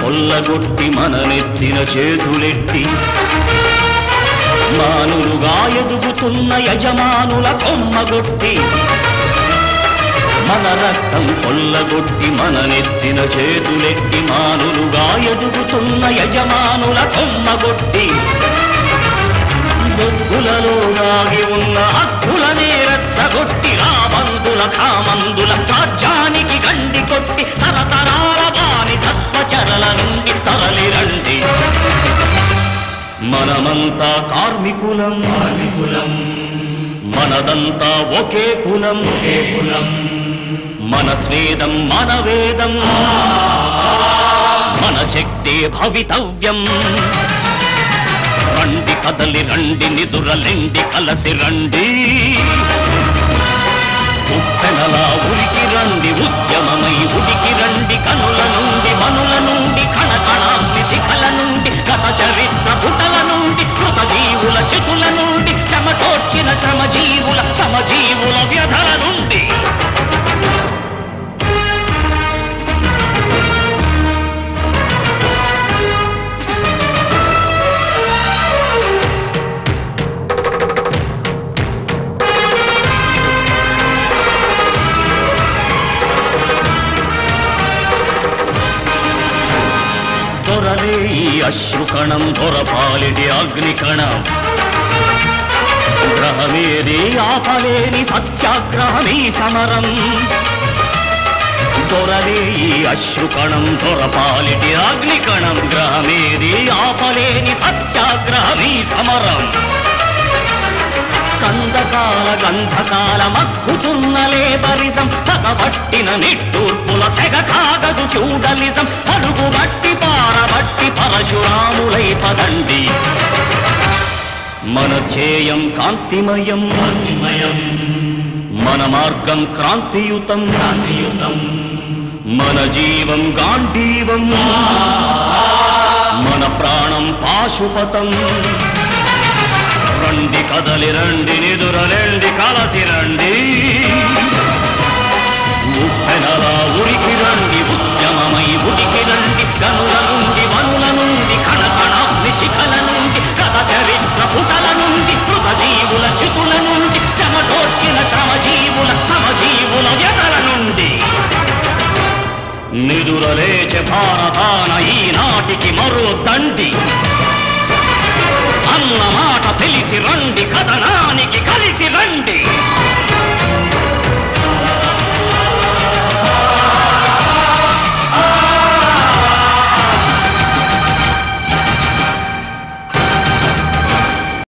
కొల్లగొట్టి మననెత్తిన చేతులెట్టి మానులుగా ఎదుగుతున్న యజమానుల కొమ్మగొట్టి మన రక్తం కొల్లగొట్టి మననెత్తిన చేతులెట్టి మానులుగా ఎదుగుతున్న యజమానుల కొమ్మగొట్టి బొగ్గులలో దాగి ఉన్న హక్కులనే రెచ్చగొట్టి రామందుల కామందుల రాజ్యానికి గండి కొట్టి తరతరాల వాని సత్వచరల నుండి తరలిరండి. మనమంతా కార్మికులం, మనదంతా ఒకే కులం, మన స్వేదం మన వేదం, మన శక్తే భవితవ్యం. రండి కదలి రండి నిదురలెండి కలసి రండి, ఉప్పెనలా ఉరికి రండి ఉద్యమమై ఉడికి రండి. కనుల నుండి మనుల నుండి కణకణాగ్ని శిఖల నుండి గత చరిత్ర పుటల నుండి కృతజీవుల చితుల నుండి చెమటోర్చిన శ్రమజీవుల సమజీవుల వ్యధల నుండి అశ్రుకణం దొరపాలిటి అగ్నికణం. గ్రహమేది ఆపలేని సత్యాగ్రహమీ సమరం. దొరలే ఈ అశ్రుకణం దొరపాలిటి అగ్నికణం. గ్రహమేది ఆపలేని సత్యాగ్రహమీ సమరం. కందకాల గంధకాల మక్కుతున్న లేబరిజం పగబట్టిన నిట్టూర్పుల సెగ కాగదు ఫ్యూడలిజం. అడుగు బట్టి పారబట్టి పరశురాములై పదండి. మన ధ్యేయం కాంతిమయం, మన మార్గం క్రాంతియుతం, మన జీవం గాంధీవం, మన ప్రాణం పాశుపతం. రండి కదలి రండి నిదురలెండి కలసి రండి, ఉప్పెనలా ఉరికి రండి ఉద్యమమై ఉడికి రండి. కనుల నుండి మనుల నుండి కణకణాగ్ని శిఖల నుండి గత చరిత్ర పుటల నుండి కృతజీవుల చితుల నుండి చెమటోర్చిన శ్రమజీవుల సమజీవుల వ్యధల నుండి నిదురలేచే భారతాన ఈనాటికి మరో దండి.